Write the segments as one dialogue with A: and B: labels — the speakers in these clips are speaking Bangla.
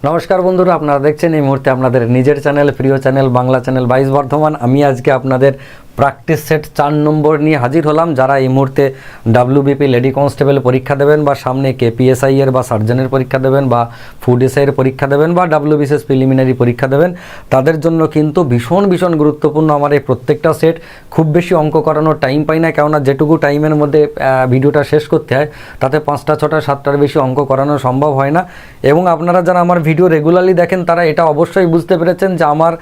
A: नमस्कार बंधुरा, आपनारा देखছেন এই মুহূর্তে আপনাদের নিজের চ্যানেল, প্রিয় চ্যানেল বাংলা চ্যানেল 22 বর্ধমান। আমি আজকে আপনাদের প্র্যাকটিস সেট 4 নম্বর নিয়ে হাজির হলাম। যারা এই মুহূর্তে WBP লেডি কনস্টেবল পরীক্ষা দেবেন বা সামনে KPSI এর বা সার্জনের পরীক্ষা দেবেন বা ফুড এসআই এর পরীক্ষা দেবেন বা WBCS প্রিলিমিনারি পরীক্ষা দেবেন, তাদের জন্য কিন্তু ভীষণ গুরুত্বপূর্ণ আমার এই প্রত্যেকটা সেট। খুব বেশি অঙ্ক করানোর টাইম পাই না, কেননা যেটুকু টাইমের মধ্যে ভিডিওটা শেষ করতে হয় তাতে 5টা 6টা 7টার বেশি অঙ্ক করানো সম্ভব হয় না। এবং আপনারা যারা আমার ভিডিও রেগুলারলি দেখেন তারা এটা অবশ্যই বুঝতে পেরেছেন যে আমার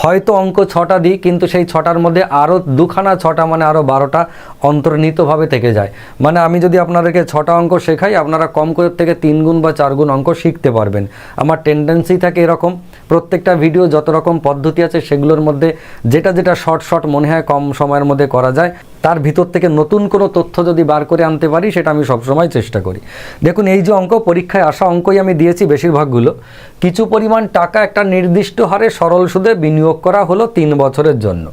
A: হয়তো অঙ্ক 6টা দিই, কিন্তু সেই 6টার মধ্যে আরও দুখানা 6টা মানে আরও 12টা অন্তর্নিহিতভাবে থেকে যায়। মানে আমি যদি আপনাদেরকে 6টা অঙ্ক শেখাই, আপনারা কম করে থেকে 3 গুণ বা 4 গুণ অঙ্ক শিখতে পারবেন। আমার টেন্ডেন্সি থাকে এরকম, প্রত্যেকটা ভিডিও যত রকম পদ্ধতি আছে সেগুলোর মধ্যে যেটা শর্ট মনে হয় কম সময়ের মধ্যে করা যায়, তার ভিতর থেকে নতুন কোনো তথ্য যদি বার করে আনতে পারি সেটা আমি সবসময় চেষ্টা করি। দেখুন, এই যে অঙ্ক, পরীক্ষায় আসা অঙ্কই আমি দিয়েছি বেশিরভাগগুলো। কিছু পরিমাণ টাকা একটা নির্দিষ্ট হারে সরল সুদে বিনিয়োগ করা হলো 3 বছরের জন্য।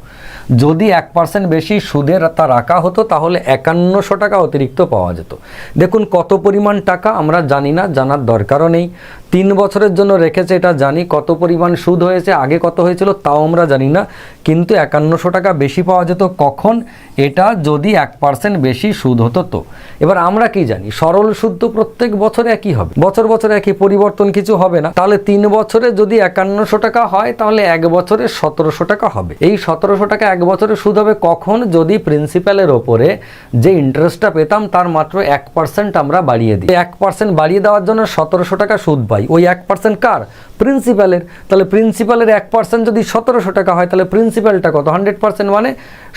A: যদি 1% বেশি সুদের তা রাখা হতো তাহলে 5100 টাকা অতিরিক্ত পাওয়া যেত। দেখুন কত পরিমাণ টাকা আমরা জানি না, জানার দরকারও নেই। 3 বছরের জন্য রেখেছে এটা জানি, কত পরিমাণ সুদ হয়েছে, আগে কত হয়েছিল তাও আমরা জানি না, কিন্তু 5100 টাকা বেশি পাওয়া যেত। কখন? এটা যদি 1% বেশি সুদ হতো তো। এবার আমরা কি জানি, সরল সুদ তো প্রত্যেক বছরে একই হবে, বছর একই, পরিবর্তন কিছু হবে না। তাহলে 3 বছরে যদি 5100 টাকা হয় তাহলে 1 বছরে 1700 টাকা হবে। এই 1700 টাকা 1 বছরে সুদ হবে কখন? যদি প্রিন্সিপালের ওপরে যে ইন্টারেস্টটা পেতাম তার মাত্র 1% আমরা বাড়িয়ে দিই। 1% বাড়িয়ে দেওয়ার জন্য 1700 টাকা সুদ পাই। ওই 1% কার? প্রিন্সিপালের। তাহলে প্রিন্সিপালের 1% যদি 1700 টাকা হয় তাহলে প্রিন্সিপালটা কত? 100%, মানে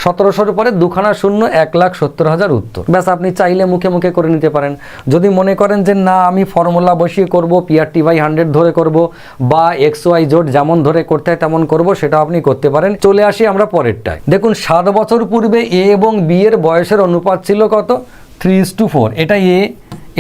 A: 1700-র পরে দুখানা শূন্য, 1,70,000 উত্তর। ব্যাস, আপনি চাইলে মুখে করে নিতে পারেন। যদি মনে করেন যে না আমি ফর্মুলা বসিয়ে করব, PRT/100 ধরে করব বা XY জোট যেমন ধরে করতে হয় তেমন করব, সেটা আপনি করতে পারেন। চলে আসি আমরা পরেরটায়। দেখুন 7 বছর পূর্বে A এবং B এর বয়সের অনুপাত ছিল কত? 3:4। এটা A,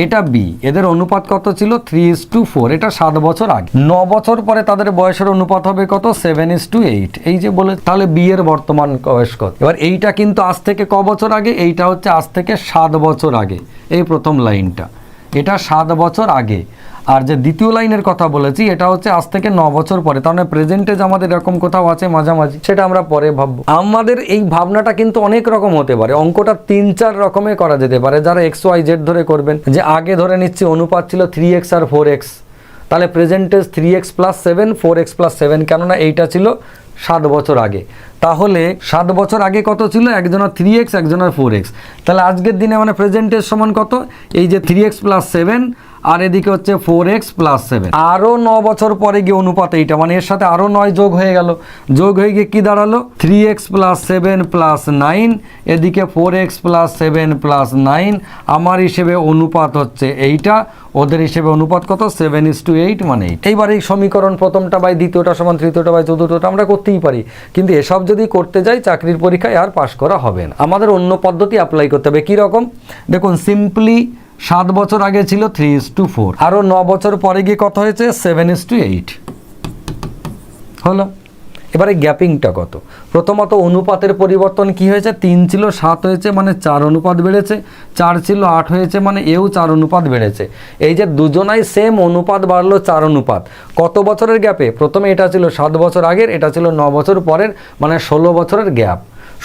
A: এটা B, এদের অনুপাত কত ছিল? 3:4। এটা 7 বছর আগে। 9 বছর পরে তাদের বয়সের অনুপাত হবে কত? 7:8। এই যে বলে, তাহলে B এর বর্তমান বয়স কত? এবার এইটা কিন্তু আজ থেকে ক বছর আগে? এইটা হচ্ছে আজ থেকে 7 বছর আগে। এই প্রথম লাইনটা, এটা 7 বছর আগে। আর যে দ্বিতীয় লাইনের কথা বলেছি এটা হচ্ছে আজ থেকে 9 বছর পরে। তার মানে প্রেজেন্টেজ আমাদের এরকম কোথাও আছে মাঝামাঝি, সেটা আমরা পরে ভাববো। আমাদের এই ভাবনাটা কিন্তু অনেক রকম হতে পারে। অঙ্কটা 3-4 রকমে করা যেতে পারে। যারা XYZ ধরে করবেন, যে আগে ধরে নিচ্ছি অনুপাত ছিল 3x আর 4x, তাহলে প্রেজেন্টেজ 3x + 7, 4x + 7, কেননা এইটা ছিল 7 বছর আগে। তাহলে 7 বছর আগে কত ছিল? একজনের 3x, একজনের 4x। তাহলে আজকের দিনে মানে প্রেজেন্টেজ সমান কত? এই যে 3x + 7 আর এদিকে হচ্ছে 4x + 7। আরও 9 বছর পরে গিয়ে অনুপাত এইটা, মানে এর সাথে আরও 9 যোগ হয়ে গেল। যোগ হয়ে গিয়ে কী দাঁড়ালো? 3x + 7 + 9, এদিকে 4x + 7 + 9। আমার হিসেবে অনুপাত হচ্ছে এইটা, ওদের হিসেবে অনুপাত কত? 7:8, মানে 8। এইবার এই সমীকরণ প্রথমটা বাই দ্বিতীয়টা সমান তৃতীয়টা বাই চতুর্থটা আমরা করতেই পারি, কিন্তু এসব যদি করতে যাই চাকরির পরীক্ষায় আর পাশ করা হবে না। আমাদের অন্য পদ্ধতি অ্যাপ্লাই করতে হবে। কীরকম? দেখুন, সিম্পলি 7 বছর আগে ছিল 3:4, আরও 9 বছর পরে গিয়ে কত হয়েছে? 7:8 হলো। এবারে গ্যাপিংটা কত? প্রথমত অনুপাতের পরিবর্তন কি হয়েছে? 3 ছিল 7 হয়েছে, মানে 4 অনুপাত বেড়েছে। 4 ছিল 8 হয়েছে, মানে এও 4 অনুপাত বেড়েছে। এই যে দুজনাই সেম অনুপাত বাড়লো, 4 অনুপাত। কত বছরের গ্যাপে? প্রথমে এটা ছিল 7 বছর আগের, এটা ছিল 9 বছর পরের, মানে 16 বছরের গ্যাপ।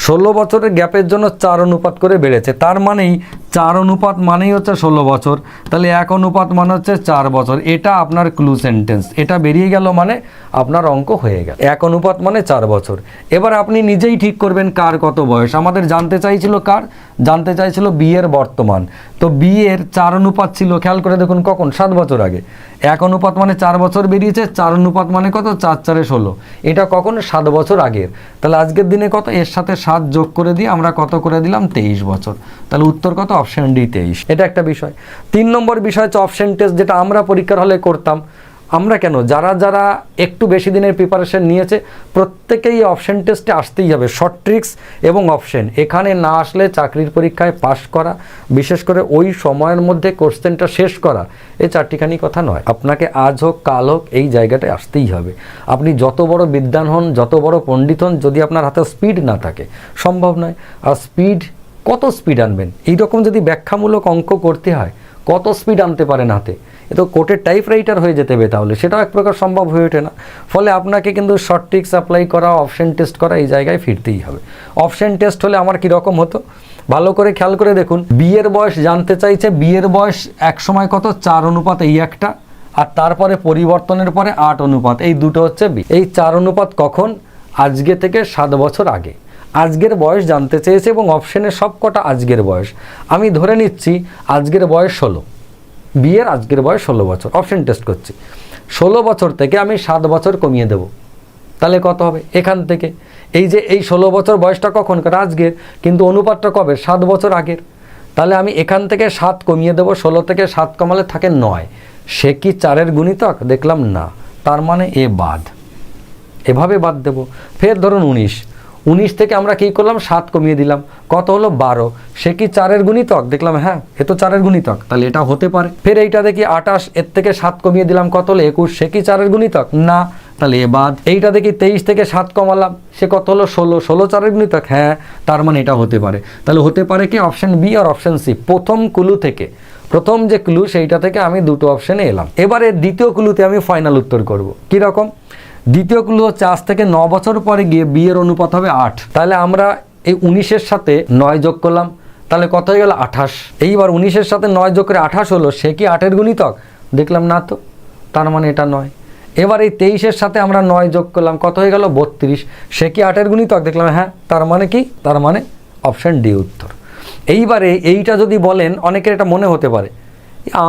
A: 16 বছরের গ্যাপের জন্য 4 অনুপাত করে বেড়েছে। তার মানেই 4 অনুপাত মানেই হচ্ছে 16 বছর। তাহলে 1 অনুপাত মানে হচ্ছে 4 বছর। এটা আপনার ক্লু সেন্টেন্স। এটা বেরিয়ে গেল মানে আপনার অঙ্ক হয়ে গেল। 1 অনুপাত মানে 4 বছর। এবার আপনি নিজেই ঠিক করবেন কার কত বয়স। আমাদের জানতে চাইছিল কার? জানতে চাইছিল B এর বর্তমান। তো B এর 4 অনুপাত ছিল, খেয়াল করে দেখুন কখন? 7 বছর আগে। 1 অনুপাত মানে 4 বছর বেরিয়েছে, 4 অনুপাত মানে কত? 4×4 16। এটা কখন? 7 বছর আগের। তাহলে আজকের দিনে কত? এর সাথে 7 যোগ করে দিয়ে আমরা কত করে দিলাম? 23 বছর। তাহলে উত্তর কত? Option D, 23। এটা একটা বিষয়। 3 নম্বর বিষয় হচ্ছে অপশন টেস্ট, যেটা আমরা পরীক্ষার হলে করতাম। আমরা কেন, যারা একটু বেশি দিনের প্রিপারেশন নিয়েছে প্রত্যেকেই অপশন টেস্টে আসতেই হবে। শর্ট ট্রিক্স এবং অপশন এখানে না আসলে চাকরির পরীক্ষায় পাশ করা, বিশেষ করে ওই সময়ের মধ্যে কোশ্চেনটা শেষ করা, এই চারটিখানি কথা নয়। আপনাকে আজ হোক কাল হোক এই জায়গাটায় আসতেই হবে। আপনি যত বড় বিদ্বান হন, যত বড় পণ্ডিত হন, যদি আপনার হাতে স্পিড না থাকে সম্ভব নয়। আর স্পিড, কত স্পিড আনবেন? এইরকম যদি ব্যাখ্যামূলক অঙ্ক করতে হয় কত স্পিড আনতে পারেন হাতে, এ তো কোর্টের টাইপরাইটার হয়ে যেতে হবে, তাহলে সেটাও এক প্রকার সম্ভব হয়ে ওঠে না। ফলে আপনাকে কিন্তু শর্ট ট্রিক্স অ্যাপ্লাই করা, অপশন টেস্ট করা, এই জায়গায় ফিরতেই হবে। অপশন টেস্ট হলে আমার কীরকম হতো, ভালো করে খেয়াল করে দেখুন, বিয়ের বয়স জানতে চাইছে, বিয়ের বয়স এক সময় কত 4 অনুপাত এই একটা, আর তারপরে পরিবর্তনের পরে 8 অনুপাত, এই দুটো হচ্ছে বি। এই 4 অনুপাত কখন, আজকে থেকে 7 বছর আগে। আজকের বয়স জানতে চেয়েছে এবং অপশানে সব কটা আজকের বয়স। আমি ধরে নিচ্ছি আজকের বয়স 16, বিয়ের আজকের বয়স 16 বছর, অপশন টেস্ট করছি। 16 বছর থেকে আমি 7 বছর কমিয়ে দেব, তাহলে কত হবে, এখান থেকে এই যে এই 16 বছর বয়সটা কখনকার, আজকের, কিন্তু অনুপাতটা কবে, 7 বছর আগের। তাহলে আমি এখান থেকে 7 কমিয়ে দেবো, 16 থেকে 7 কমালে থাকে 9। সে কি 4-এর গুণিতক, দেখলাম না, তার মানে এ বাদ, এভাবে বাদ দেব। ফের ধরুন 19 থেকে আমরা কী করলাম, 7 কমিয়ে দিলাম, কত হলো 12। সে কি 4-এর গুণিতক, দেখলাম হ্যাঁ এ তো 4-এর গুণিতক, তাহলে এটা হতে পারে। ফের এইটা দেখি 28, এর থেকে 7 কমিয়ে দিলাম, কত হলো 21। সে কি 4-এর গুণিতক, না, তাহলে এ বাদ। এইটা দেখি 23 থেকে 7 কমালাম, সে কত হলো 16, 16 4-এর গুণিতক, হ্যাঁ, তার মানে এটা হতে পারে। তাহলে হতে পারে কি, অপশন বি আর অপশন সি। প্রথম ক্লু থেকে, প্রথম যে ক্লু সেইটা থেকে আমি দুটো অপশানে এলাম। এবারে দ্বিতীয় ক্লুতে আমি ফাইনাল উত্তর করব। কীরকম, দ্বিতীয় ক্লু হচ্ছে আজ থেকে 9 বছর পরে গিয়ে বিয়ের অনুপাত হবে 8। তাহলে আমরা এই 19-এর সাথে 9 যোগ করলাম, তাহলে কত হয়ে গেল 28। এইবার 19-এর সাথে 9 যোগ করে 28 হলো, সে কি 8-এর গুণিতক, দেখলাম না তো, তার মানে এটা নয়। এবার এই 23-এর সাথে আমরা 9 যোগ করলাম, কত হয়ে গেল 32। সে কি 8-এর গুণিতক, দেখলাম হ্যাঁ, তার মানে কি, তার মানে অপশান ডি উত্তর। এইবারে এইটা যদি বলেন, অনেকের এটা মনে হতে পারে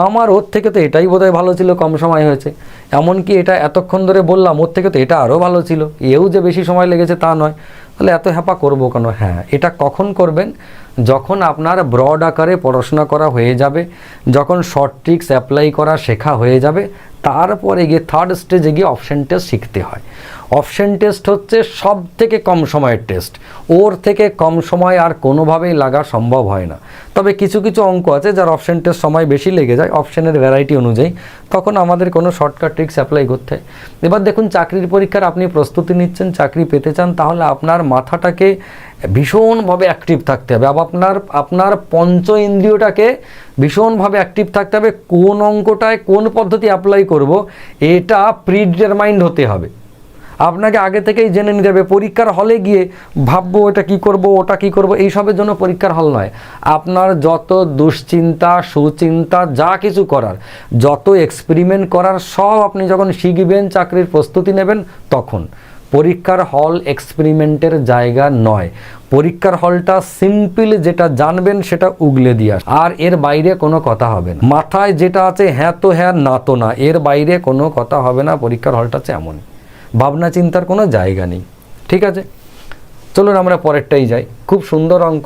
A: আমার ওর থেকে তো এটাই বোধহয় ভালো ছিল, কম সময় হয়েছে, এমনকি এটা এতক্ষণ ধরে বললাম ওর থেকে তো এটা আরও ভালো ছিল, এও যে বেশি সময় লেগেছে তা নয়, তাহলে এত হ্যাপা করবো কেন। হ্যাঁ, এটা কখন করবেন, যখন আপনার ব্রড আকারে পড়াশোনা করা হয়ে যাবে, যখন শর্ট ট্রিক্স অ্যাপ্লাই করা শেখা হয়ে যাবে, তারপরে গিয়ে থার্ড স্টেজে গিয়ে অপশন টেস্ট শিখতে হয়। অপশন টেস্ট হচ্ছে সব থেকে কম সময়ের টেস্ট, ওর থেকে কম সময় আর কোনোভাবেই লাগা সম্ভব হয় না। তবে কিছু কিছু অঙ্ক আছে যার অপশন টেস্ট সময় বেশি লেগে যায়, অপশনের ভ্যারাইটি অনুযায়ী, তখন আমাদের কোনো শর্টকাট ট্রিক্স অ্যাপ্লাই করতে হয়। এবার দেখুন, চাকরির পরীক্ষার আপনি প্রস্তুতি নিচ্ছেন, চাকরি পেতে চান, তাহলে আপনার মাথাটাকে ভীষণভাবে অ্যাক্টিভ থাকতে হবে, আপনার পঞ্চ ইন্দ্রিয়টাকে ভীষণভাবে অ্যাক্টিভ থাকতে হবে। কোন অঙ্কটায় কোন পদ্ধতি অ্যাপ্লাই করব, এটা প্রিডিটারমাইন্ড হতে হবে। আপনাকে আগে থেকেই জেনে নিতে হবে। পরীক্ষার হলে গিয়ে ভাববো এটা কি করব, ওটা কি করব, এইসবের জন্য পরীক্ষার হল নয়। আপনার যত দুশ্চিন্তা, সুচিন্তা, যা কিছু করার, যত এক্সপেরিমেন্ট করার, সব আপনি যখন শিখবেন, চাকরির প্রস্তুতি নেবেন, তখন। পরীক্ষার হল এক্সপেরিমেন্টের জায়গা নয়। পরীক্ষার হলটা সিম্পল, যেটা জানবেন সেটা উগলে দিয়ে আসে, আর এর বাইরে কোনো কথা হবে না। মাথায় যেটা আছে হ্যাঁ তো হ্যাঁ, না তো না, এর বাইরে কোনো কথা হবে না। পরীক্ষার হলটা হচ্ছে এমন, ভাবনা চিন্তার কোনো জায়গা নেই। ঠিক আছে, চলুন আমরা পরেরটাই যাই। খুব সুন্দর অঙ্ক।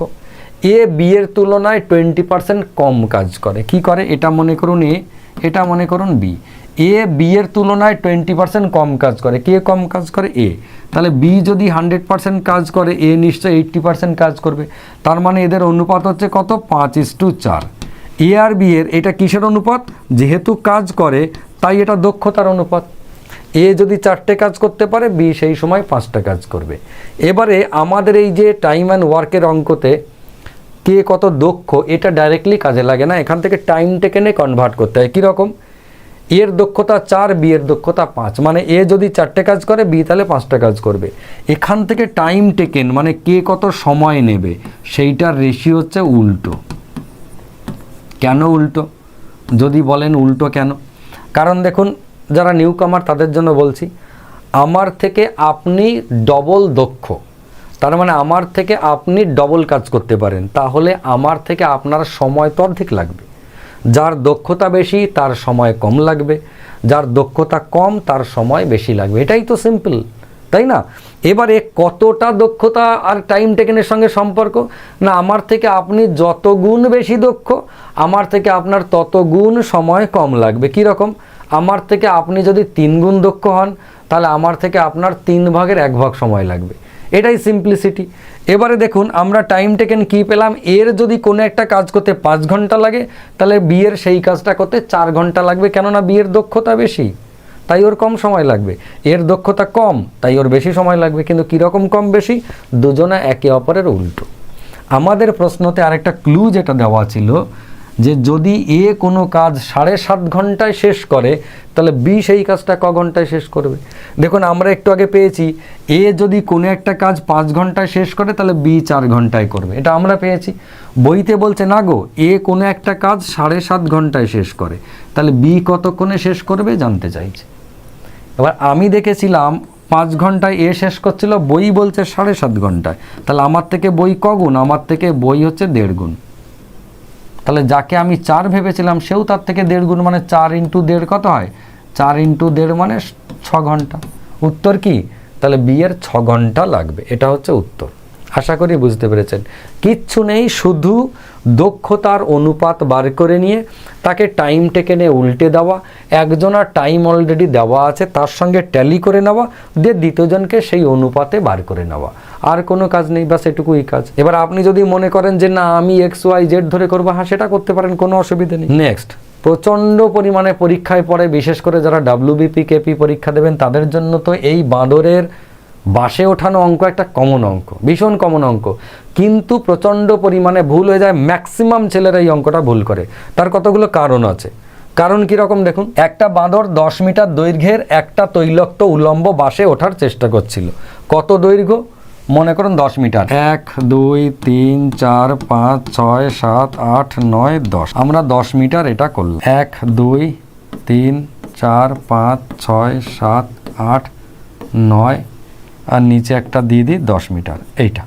A: এ বি এর তুলনায় 20% কম কাজ করে। কি করে, এটা মনে করুন এ, এটা মনে করুন বি। এ বি এর তুলনায় 20% কম কাজ করে। কে কম কাজ করে, এ। তাহলে বি যদি 100% কাজ করে, এ নিশ্চয়ই 80% কাজ করবে। তার মানে এদের অনুপাত হচ্ছে কত, 5:4। এ আর বি এর এটা কিসের অনুপাত, যেহেতু কাজ করে তাই এটা দক্ষতার অনুপাত। এ যদি 4টে কাজ করতে পারে, বি সেই সময় 5টা কাজ করবে। এবারে আমাদের এই যে টাইম অ্যান্ড ওয়ার্কের অঙ্কতে কে কত দক্ষ, এটা ডাইরেক্টলি কাজে লাগে না, এখান থেকে টাইম টেকেনে কনভার্ট করতে হয়। কীরকম, এর দক্ষতা 4, বি এর দক্ষতা 5, মানে এ যদি 4টে কাজ করে, বি তাহলে 5টা কাজ করবে। এখান থেকে টাইম টেকেন মানে কে কত সময় নেবে, সেইটার রেশিও হচ্ছে উল্টো। কেন উল্টো, যদি বলেন উল্টো কেন, কারণ দেখুন, যারা নিউ কামার তাদের জন্য বলছি, আমার থেকে আপনি ডবল দক্ষ, তার মানে আমার থেকে আপনি ডবল কাজ করতে পারেন, তাহলে আমার থেকে আপনার সময় তো অর্ধেক লাগবে। যার দক্ষতা বেশি তার সময় কম লাগবে, যার দক্ষতা কম তার সময় বেশি লাগবে। এটাই তো সিম্পল, তাই না? এবারে কতটা দক্ষতা আর টাইম টেকেনের সঙ্গে সম্পর্ক, না আমার থেকে আপনি যত গুণ বেশি দক্ষ, আমার থেকে আপনার তত গুণ সময় কম লাগবে। কীরকম, আমার থেকে আপনি যদি 3 গুণ দক্ষ হন, তাহলে আমার থেকে আপনার 3/1 সময় লাগবে। এটাই সিম্পলিসিটি। এবারে দেখুন, আমরা টাইম টেকেন কি পেলাম, এর যদি কোনো একটা কাজ করতে 5 ঘন্টা লাগে, তাহলে বি এর সেই কাজটা করতে 4 ঘন্টা লাগবে। কেননা বি এর দক্ষতা বেশি, তাই ওর কম সময় লাগবে। এর দক্ষতা কম, তাই ওর বেশি সময় লাগবে। কিন্তু কীরকম কম বেশি, দুজনা একে অপরের উল্টো। আমাদের প্রশ্নতে আরেকটা ক্লু যেটা দেওয়া ছিল, যে যদি এ কোনো কাজ 7.5 ঘন্টায় শেষ করে তাহলে বি সেই কাজটা ক ঘন্টায় শেষ করবে। দেখুন আমরা একটু আগে পেয়েছি এ যদি কোনো একটা কাজ 5 ঘন্টায় শেষ করে তাহলে বি 4 ঘন্টায় করবে, এটা আমরা পেয়েছি। বইতে বলছে না গো, এ কোনো একটা কাজ 7.5 ঘন্টায় শেষ করে, তাহলে বি কতক্ষণে শেষ করবে জানতে চাইছে। এবার আমি দেখেছিলাম 5 ঘন্টায় এ শেষ করছিল, বই বলছে 7.5 ঘন্টায়, তাহলে আমার থেকে বই কগুণ? আমার থেকে বই হচ্ছে 1.5 গুণ। তাহলে যাকে আমি 4 ভেবেছিলাম সেও তার থেকে 1.5 গুণ, মানে 4 × 1.5 কত হয়? 4 × 1.5 মানে 6 ঘন্টা। উত্তর কি? তাহলে বি এর 6 ঘন্টা লাগবে, এটা হচ্ছে উত্তর। আশা করি বুঝতে পেরেছেন। কিচ্ছু নেই, শুধু দক্ষতার অনুপাত বার করে নিয়ে তাকে টাইম টেকেনে উল্টে দেওয়া, একজনের টাইম অলরেডি দেওয়া আছে তার সঙ্গে ট্যালি করে নেওয়া, দিয়ে দ্বিতীয়জনকে সেই অনুপাতে বার করে নেওয়া, আর কোনো কাজ নেই, বাস এটুকুই কাজ। এবার আপনি যদি মনে করেন যে না আমি XYZ ধরে করবো, হ্যাঁ সেটা করতে পারেন, কোনো অসুবিধা নেই। নেক্সট, প্রচণ্ড পরিমাণে পরীক্ষায় পড়ে, বিশেষ করে যারা WBP KP পরীক্ষা দেবেন তাদের জন্য তো এই বাঁদরের বাসে ওঠানো অঙ্ক একটা কমন অঙ্ক, ভীষণ কমন অঙ্ক, কিন্তু প্রচণ্ড পরিমাণে ভুল হয়ে যায়। ম্যাক্সিমাম ছেলেরা এই অঙ্কটা ভুল করে, তার কতগুলো কারণ আছে। কারণ কীরকম দেখুন, একটা বাঁদর 10 মিটার দৈর্ঘ্যের একটা তৈলক্ত উলম্ব বাসে ওঠার চেষ্টা করছিল। কত দৈর্ঘ্য? মনে করুন 10 মিটার। 1 2 3 4 5 6 7 8 9 10, আমরা 10 মিটার এটা করলাম। 1 2 3 4 5 6 7 8 9, আর নিচে একটা দিয়ে দিই 10 মিটার।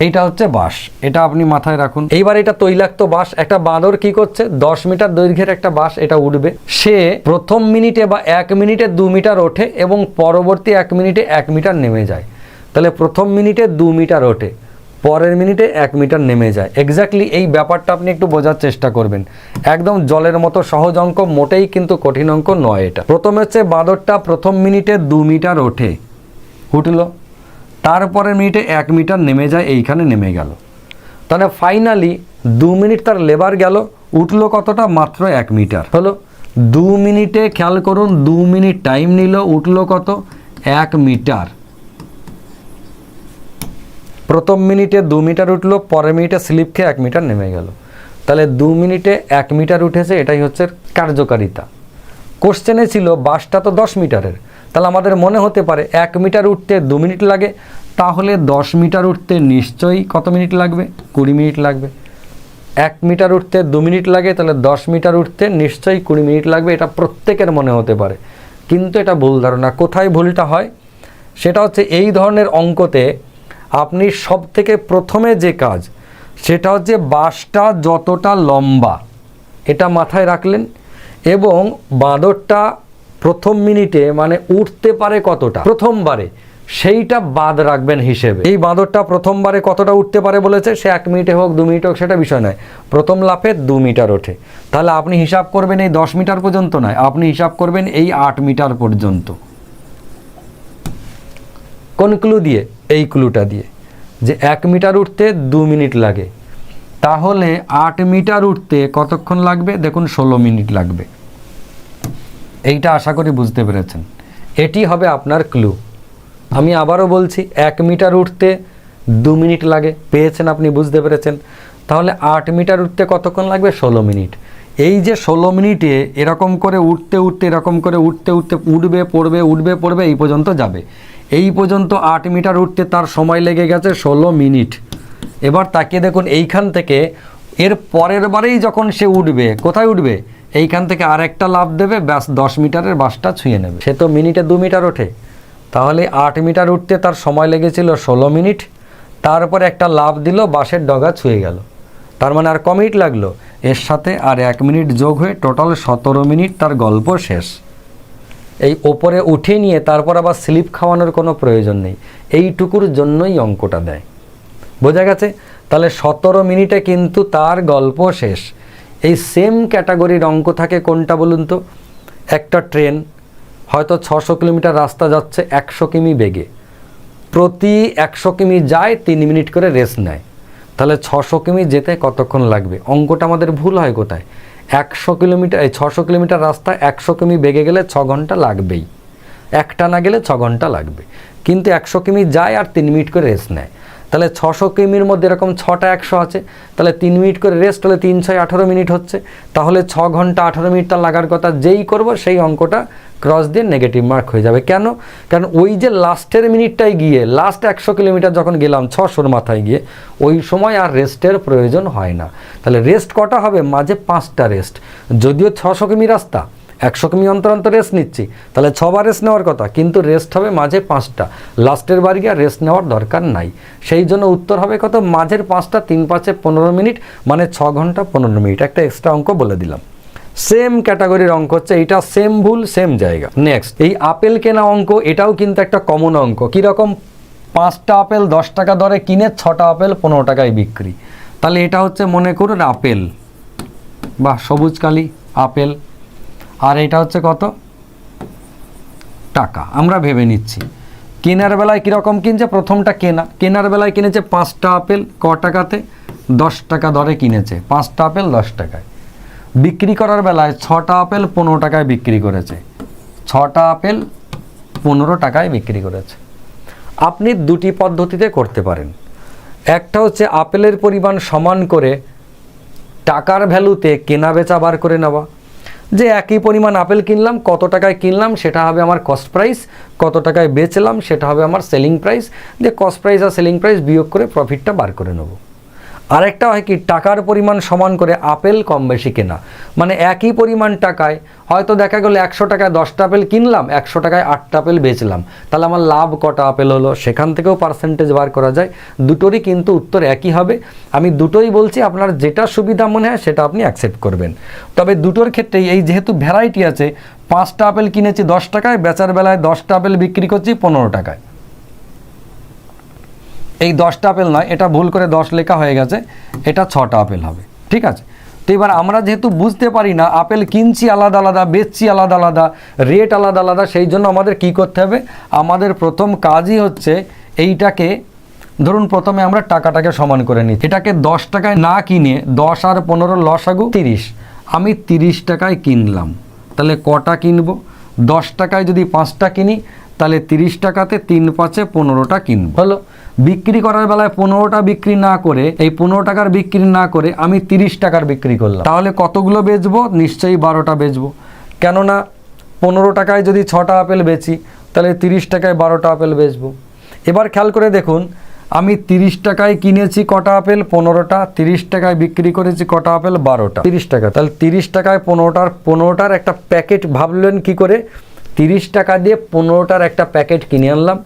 A: এইটা হচ্ছে বাঁশ, এটা আপনি মাথায় রাখুন। এইবার এটা তৈলাক্ত বাঁশ, একটা বাঁদর কি করছে, 10 মিটার দৈর্ঘ্যের একটা বাঁশ এটা উঠবে। সে প্রথম মিনিটে বা 1 মিনিটে 2 মিটার ওঠে এবং পরবর্তী 1 মিনিটে 1 মিটার নেমে যায়। তাহলে প্রথম মিনিটে 2 মিটার ওঠে, পরের মিনিটে 1 মিটার নেমে যায়। এক্স্যাক্টলি এই ব্যাপারটা আপনি একটু বোঝার চেষ্টা করবেন। একদম জলের মতো সহজ অঙ্ক, মোটেই কিন্তু কঠিন অঙ্ক নয় এটা। প্রথমে হচ্ছে বাঁদরটা প্রথম মিনিটে 2 মিটার ওঠে, উঠলো, তারপরের মিনিটে 1 মিটার নেমে যায়, এইখানে নেমে গেল। তাহলে ফাইনালি 2 মিনিট তার লেবার গেল, উঠলো কতটা? মাত্র 1 মিটার হলো। 2 মিনিটে খেয়াল করুন, 2 মিনিট টাইম নিল, উঠলো কত? 1 মিটার। প্রথম মিনিটে 2 মিটার উঠলো, পরের মিনিটে স্লিপ খেয়ে 1 মিটার নেমে গেল। তাহলে 2 মিনিটে 1 মিটার উঠেছে, এটাই হচ্ছে কার্যকারিতা। কোশ্চেনে ছিল বাসটা তো 10 মিটারের, তাহলে আমাদের মনে হতে পারে 1 মিটার উঠতে 2 মিনিট লাগে, তাহলে 10 মিটার উঠতে নিশ্চয়ই কত মিনিট লাগবে? 20 মিনিট লাগবে। 1 মিটার উঠতে 2 মিনিট লাগে, তাহলে 10 মিটার উঠতে নিশ্চয়ই 20 মিনিট লাগবে, এটা প্রত্যেকের মনে হতে পারে। কিন্তু এটা ভুল ধারণা। কোথায় ভুলটা হয়? সেটা হচ্ছে এই ধরনের অঙ্কতে আপনি সব থেকে প্রথমে যে কাজ, সেটা হচ্ছে বাঁশটা যতটা লম্বা এটা মাথায় রাখলেন, এবং বাঁদরটা প্রথম মিনিটে মানে উঠতে পারে কতটা প্রথমবারে, সেইটা বাদ রাখবেন হিসেবে। এই বাঁদরটা প্রথমবারে কতটা উঠতে পারে বলেছে, সে 1 মিনিটে হোক 2 মিনিট হোক সেটা বিষয় নয়, প্রথম লাফে 2 মিটার ওঠে। তাহলে আপনি হিসাব করবেন এই 10 মিটার পর্যন্ত নয়, আপনি হিসাব করবেন এই 8 মিটার পর্যন্ত। কোন ক্লু দিয়ে? এই ক্লুটা দিয়ে, যে 1 মিটার উঠতে 2 মিনিট লাগে, তাহলে 8 মিটার উঠতে কতক্ষণ লাগবে? দেখুন 16 মিনিট লাগবে। এইটা আশা করি বুঝতে পেরেছেন। এটি হবে আপনার ক্লু। আমি আবারও বলছি, 1 মিটার উঠতে 2 মিনিট লাগে, পেয়েছেন আপনি, বুঝতে পেরেছেন। তাহলে 8 মিটার উঠতে কতক্ষণ লাগবে? 16 মিনিট। এই যে 16 মিনিটে এরকম করে উঠতে উঠতে, এরকম করে উঠতে উঠতে উঠবে পড়বে, উঠবে পড়বে, এই পর্যন্ত যাবে। এই পর্যন্ত 8 মিটার উঠতে তার সময় লেগে গেছে 16 মিনিট। এবার তাকিয়ে দেখুন, এইখান থেকে এর পরের বারেই যখন সে উঠবে, কোথায় উঠবে? এইখান থেকে আর একটা লাফ দেবে, ব্যাস 10 মিটারের বাসটা ছুঁয়ে নেবে। সে তো মিনিটে 2 মিটার ওঠে, তাহলে 8 মিটার উঠতে তার সময় লেগেছিল 16 মিনিট, তারপর একটা লাফ দিল, বাসের ডগা ছুঁয়ে গেল, তার মানে আর ক মিনিট লাগলো? এর সাথে আর 1 মিনিট যোগ হয়ে টোটাল 17 মিনিট, তার গল্প শেষ। এই ওপরে উঠে নিয়ে তারপর আবার স্লিপ খাওয়ানোর কোনো প্রয়োজন নেই, এইটুকুর জন্যই অঙ্কটা দেয়। বোঝা গেছে? তাহলে 17 মিনিটে কিন্তু তার গল্প শেষ। এই সেম ক্যাটাগরির অঙ্ক থাকে কোনটা বলুন তো? একটা ট্রেন হয়তো 600 কিলোমিটার রাস্তা যাচ্ছে 100 কিমি বেগে, প্রতি 100 কিমি যায় 3 মিনিট করে রেস্ট নেয়, তাহলে 600 কিমি যেতে কতক্ষণ লাগবে? অঙ্কটা আমাদের ভুল হয় কোথায়? 100 কিলোমিটার, এই 600 কিলোমিটার রাস্তা 100 কিমি বেগে গেলে 6 ঘন্টা লাগবেই, একটা না গেলে 6 ঘন্টা লাগবে, কিন্তু 100 কিমি যায় আর 3 মিনিট করে রেস্ট নেয়, তাহলে 600 কিমির মধ্যে এরকম 6টা 100 আছে, তাহলে 3 মিনিট করে রেস্ট হলে 3 6 18 মিনিট হচ্ছে, তাহলে 6 ঘন্টা 18 মিনিট তার লাগার কথা। যেই করব সেই অঙ্কটা ক্রস দিয়ে নেগেটিভ মার্ক হয়ে যাবে। কেন? কারণ ওই যে লাস্টের মিনিটটায় গিয়ে লাস্ট 100 কিলোমিটার যখন গেলাম 600-র মাথায় গিয়ে, ওই সময় আর রেস্টের প্রয়োজন হয় না। তাহলে রেস্ট কটা হবে? মাঝে 5টা রেস্ট। যদিও 600 কিমি রাস্তা, 100 কিমি অন্তর অন্তর রেস্ট নিচ্ছি, তাহলে 6 বার রেস্ট নেওয়ার কথা, কিন্তু রেস্ট হবে মাঝে 5টা। লাস্টের বার গিয়ে রেস্ট নেওয়ার দরকার নাই। সেই জন্য উত্তর হবে কত? মাঝের 5টা 3 5 15 মিনিট, মানে 6 ঘন্টা 15 মিনিট। একটা এক্সট্রা অঙ্ক বলে দিলাম। সেম ক্যাটাগরির অঙ্ক হচ্ছে এইটা, সেম ভুল সেম জায়গা। নেক্সট, এই আপেল কেনা অঙ্ক, এটাও কিন্তু একটা কমন অঙ্ক। কীরকম? 5টা আপেল 10 টাকা দরে কিনে 6টা আপেল 15 টাকায় বিক্রি। তাহলে এটা হচ্ছে মনে করুন আপেল বা সবুজ কালি আপেল, আর এটা হচ্ছে কত টাকা। আমরা ভেবে নিচ্ছি কেনার বেলায় কীরকম কিনছে। প্রথমটা কেনার বেলায় কিনেছে 5টা আপেল, ক টাকাতে? 10 টাকা দরে কিনেছে, 5টা আপেল 10 টাকায়। বিক্রি করার বেলায় 6টা আপেল 15 টাকায় বিক্রি করেছে, 6টা আপেল 15 টাকায় বিক্রি করেছে। আপনি দুটি পদ্ধতিতে করতে পারেন। একটা হচ্ছে আপেলের পরিমাণ সমান করে টাকার ভ্যালুতে কেনা বেচা বার করে নেওয়া, যে একই পরিমাণ আপেল কিনলাম, কত টাকায় কিনলাম সেটা হবে আমার কস্ট প্রাইস, কত টাকায় বেচলাম সেটা হবে আমার সেলিং প্রাইস, দিয়ে কস্ট প্রাইস আর সেলিং প্রাইস বিয়োগ করে প্রফিটটা বার করে নেব। আরেকটা হয় কি, টাকার পরিমাণ সমান করে আপেল কম বেশি কেনা, মানে একই পরিমাণ টাকায় হয়তো দেখা গেলো 100 টাকায় 10টা আপেল কিনলাম, 100 টাকায় 8টা আপেল বেচলাম, তাহলে আমার লাভ কটা আপেল হলো, সেখান থেকেও পার্সেন্টেজ বার করা যায়। দুটোরই কিন্তু উত্তর একই হবে। আমি দুটোই বলছি, আপনার যেটা সুবিধা মনে হয় সেটা আপনি অ্যাকসেপ্ট করবেন। তবে দুটোর ক্ষেত্রেই এই যেহেতু ভ্যারাইটি আছে, 5টা আপেল কিনেছি 10 টাকায়, বেচার বেলায় 10টা আপেল বিক্রি করছি 15 টাকায়। এই 10টা আপেল নয়, এটা ভুল করে 10 লেখা হয়ে গেছে, এটা 6টা আপেল হবে। ঠিক আছে? তো এবার আমরা যেহেতু বুঝতে পারি না, আপেল কিনছি আলাদা আলাদা, বেচছি আলাদা আলাদা, রেট আলাদা আলাদা, সেই জন্য আমাদের কি করতে হবে? আমাদের প্রথম কাজই হচ্ছে এইটাকে, ধরুন প্রথমে আমরা টাকাটাকে সমান করে নিই। এটাকে 10 টাকায় না কিনে, 10 আর 15 লসাগু 30, আমি 30 টাকায় কিনলাম। তাহলে কটা কিনবো? 10 টাকায় যদি 5টা কিনি, তাহলে 30 টাকাতে 3 5 15টা কিনবো। হলো। বিক্রি করার বেলায় 15টা বিক্রি না করে, এই 15 টাকার বিক্রি না করে আমি 30 টাকার বিক্রি করলাম, তাহলে কতগুলো বেচবো? নিশ্চয়ই 12টা বেচবো। কেননা 15 টাকায় যদি 6টা আপেল বেচি, তাহলে 30 টাকায় 12টা আপেল বেচবো। এবার খেয়াল করে দেখুন, আমি 30 টাকায় কিনেছি কটা আপেল? 15টা। 30 টাকায় বিক্রি করেছি কটা আপেল? 12টা। 30 টাকা, তাহলে 30 টাকায় 15টার একটা প্যাকেট, ভাবলেন কি করে? 30 টাকা দিয়ে 15টার একটা প্যাকেট কিনে আনলাম,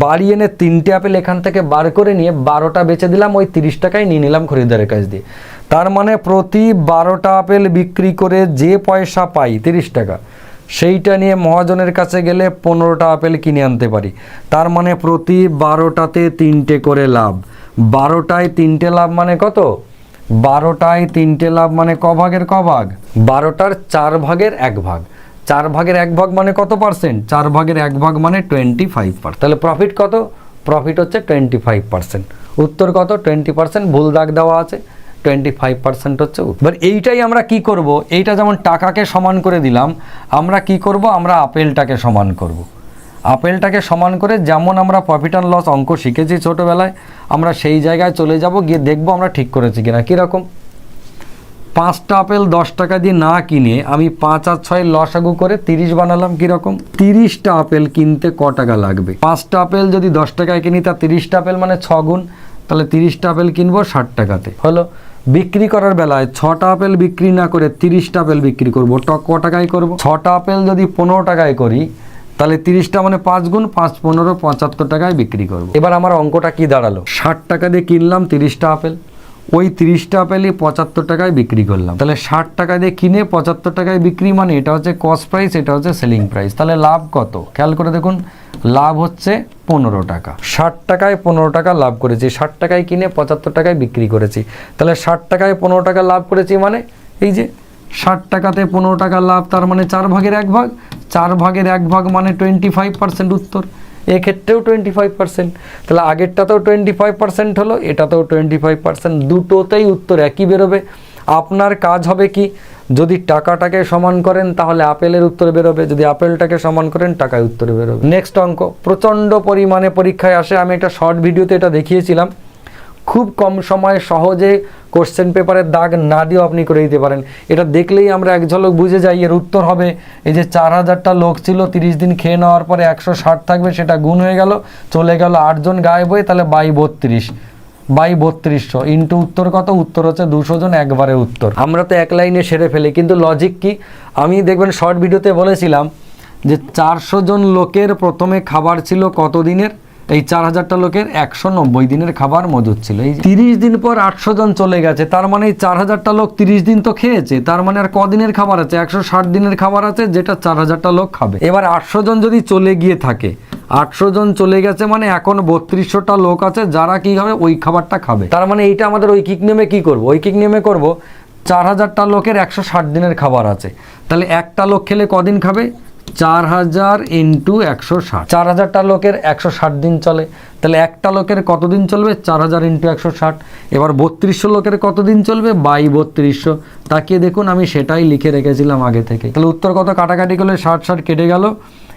A: বাড়ি এনে 3টে আপেল এখান থেকে বার করে নিয়ে 12টা বেচে দিলাম, ওই 30 টাকায় নিয়ে নিলাম খরিদ্দারের কাছ দিয়ে। তার মানে প্রতি 12টা আপেল বিক্রি করে যে পয়সা পাই 30 টাকা, সেইটা নিয়ে মহাজনের কাছে গেলে 15টা আপেল কিনে আনতে পারি। তার মানে প্রতি 12টাতে 3টে করে লাভ। 12টায় 3টে লাভ মানে কত? 12টায় 3টে লাভ মানে ক ভাগের ক ভাগ? 12টার 4 ভাগের 1 ভাগ। 4 ভাগের 1 ভাগ মানে কত পার্সেন্ট? 4 ভাগের 1 ভাগ মানে 25%। তাহলে প্রফিট কত? প্রফিট হচ্ছে 25%। উত্তর কত? 20%। ভুল দাগ দেওয়া আছে, 25% হচ্ছে উত্তর। এবার এইটাই আমরা কি করব? এইটা যেমন টাকাকে সমান করে দিলাম, আমরা কি করব? আমরা আপেলটাকে সমান করব। আপেলটাকে সমান করে যেমন আমরা প্রফিট অ্যান্ড লস অঙ্ক শিখেছি ছোটোবেলায়, আমরা সেই জায়গায় চলে যাব, গিয়ে দেখব আমরা ঠিক করেছি কিনা। কীরকম? 5টা আপেল 10 টাকা দিয়ে না কিনে আমি 5 আর 6 লসাগু করে 30 বানালাম। কীরকম? 30টা আপেল কিনতে ক টাকা লাগবে? 5টা আপেল যদি 10 টাকায় কিনি, তা 30টা আপেল মানে 6 গুণ, তাহলে 30টা আপেল কিনবো 60 টাকাতে। হলো। বিক্রি করার বেলায় 6টা আপেল বিক্রি না করে 30টা আপেল বিক্রি করবো, ক টাকায় করব? 6টা আপেল যদি 15 টাকায় করি, তাহলে 30টা মানে 5 গুণ, 5 15 75 টাকায় বিক্রি করব। এবার আমার অঙ্কটা কি দাঁড়ালো? 60 টাকা দিয়ে কিনলাম 30টা আপেল, ওই 30টা আপেলই 75 টাকায় বিক্রি করলাম। তাহলে 60 টাকা দিয়ে কিনে 75 টাকায় বিক্রি, মানে এটা হচ্ছে কস্ট প্রাইস, এটা হচ্ছে সেলিং প্রাইস। তাহলে লাভ কত? খেয়াল করে দেখুন, লাভ হচ্ছে 15 টাকা। 60 টাকায় 15 টাকা লাভ করেছি, 60 টাকায় কিনে 75 টাকায় বিক্রি করেছি। তাহলে 60 টাকায় 15 টাকা লাভ করেছি, মানে এই যে 60 টাকাতে 15 টাকা লাভ, তার মানে 4 ভাগের 1 ভাগ। 4 ভাগের 1 ভাগ মানে 25% উত্তর। এক্ষেত্রেও 25%। তাহলে আগেরটাতেও 25% হলো, এটাতেও 25%। দুটোতেই উত্তর একই বেরোবে। আপনার কাজ হবে কি? যদি টাকাটাকে সমান করেন তাহলে আপেলের উত্তর বেরোবে, যদি আপেলটাকে সমান করেন টাকায় উত্তর বেরোবে। নেক্সট অঙ্ক প্রচণ্ড পরিমাণে পরীক্ষায় আসে, আমি একটা শর্ট ভিডিওতে এটা দেখিয়েছিলাম। খুব কম সময়ে সহজে কোশ্চেন পেপারের দাগ না দিয়েও আপনি করে দিতে পারেন। এটা দেখলেই আমরা এক ঝলক বুঝে যাই এর উত্তর হবে এই যে 4000টা লোক ছিল, 30 দিন খেয়ে নেওয়ার পরে 160 থাকবে, সেটা গুণ হয়ে গেল, চলে গেল 8 জন গায়েব হয়ে, তাহলে বাই 3200 ইন্টু উত্তর কত? উত্তর হচ্ছে 200 জন, একবারে উত্তর। আমরা তো এক লাইনে সেরে ফেলি, কিন্তু লজিক কি? আমি দেখবেন শর্ট ভিডিওতে বলেছিলাম যে 400 জন লোকের প্রথমে খাবার ছিল কত দিনের? এই 4000টা লোকের 190 দিনের খাবার মজুদ ছিল। এই 30 দিন পর 800 জন চলে গেছে, তার মানে এই 4000টা লোক 30 দিন তো খেয়েছে, তার মানে আর কদিনের খাবার আছে? 160 দিনের খাবার আছে, যেটা 4000টা লোক খাবে। এবার 800 জন যদি চলে গিয়ে থাকে, 800 জন চলে গেছে মানে এখন 3200টা লোক আছে যারা কি হবে? ওই খাবারটা খাবে। তার মানে এইটা আমাদের ঐকিক নিয়মে কি করব? ঐকিক নিয়মে করব 4000টা লোকের 160 দিনের খাবার আছে, তাহলে একটা লোক খেলে কদিন খাবে? 4000 ইন্টু 160। 4000টা লোকের 160 দিন চলে, তাহলে একটা লোকের কতদিন চলবে? 4000 ইন্টু 160। এবার 3200 লোকের কতদিন চলবে? বাই 3200। তাকিয়ে দেখুন, আমি সেটাই লিখে রেখেছিলাম আগে থেকে। তাহলে উত্তর কত? কাটাকাটি করলে 60 কেটে গেল,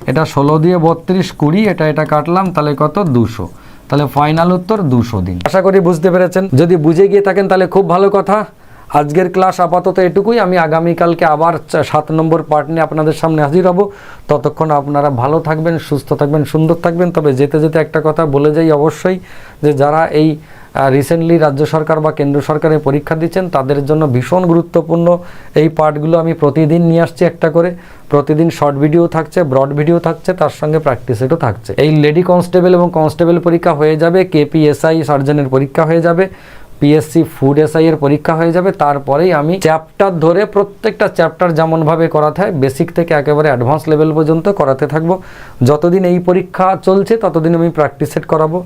A: এটা 16 দিয়ে 32 20, এটা কাটলাম, তাহলে কত? 200। তাহলে ফাইনাল উত্তর 200 দিন। আশা করি বুঝতে পেরেছেন। যদি বুঝে গিয়ে থাকেন তাহলে খুব ভালো কথা। আজকের ক্লাস আপাতত এটুকুই। আমি আগামীকালকে আবার 7 নম্বর পার্ট নিয়ে আপনাদের সামনে হাজির হব। ততক্ষণ আপনারা ভালো থাকবেন, সুস্থ থাকবেন, সুন্দর থাকবেন। তবে যেতে যেতে একটা কথা বলে যাই অবশ্যই, যে যারা এই রিসেন্টলি রাজ্য সরকার বা কেন্দ্র সরকারের পরীক্ষা দিচ্ছেন তাদের জন্য ভীষণ গুরুত্বপূর্ণ এই পার্টগুলো আমি প্রতিদিন নিয়ে আসছি একটা করে। প্রতিদিন শর্ট ভিডিও থাকছে, ব্রড ভিডিও থাকছে, তার সঙ্গে প্র্যাকটিস সেটও থাকছে। এই লেডি কনস্টেবল এবং কনস্টেবল পরীক্ষা হয়ে যাবে, কেপিএসআই সার্জনের পরীক্ষা হয়ে যাবে, পিএসসি ফুড এসআই এর পরীক্ষা হয়ে যাবে, তারপরেই আমি চ্যাপ্টার ধরে প্রত্যেকটা চ্যাপ্টার যেমনভাবে করাতে হয় বেসিক থেকে একেবারে অ্যাডভান্স লেভেল পর্যন্ত করাতে থাকবো। যতদিন এই পরীক্ষা চলছে ততদিন আমি প্র্যাকটিস সেট করাবো,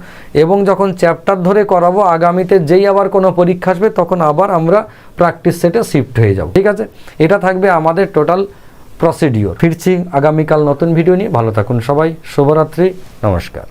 A: এবং যখন চ্যাপ্টার ধরে করাবো আগামীতে যেই আবার কোনো পরীক্ষা আসবে তখন আবার আমরা প্র্যাকটিস সেটে শিফট হয়ে যাব। ঠিক আছে, এটা থাকবে আমাদের টোটাল প্রসিডিওর। ফিরছি আগামীকাল নতুন ভিডিও নিয়ে। ভালো থাকুন সবাই, শুভরাত্রি, নমস্কার।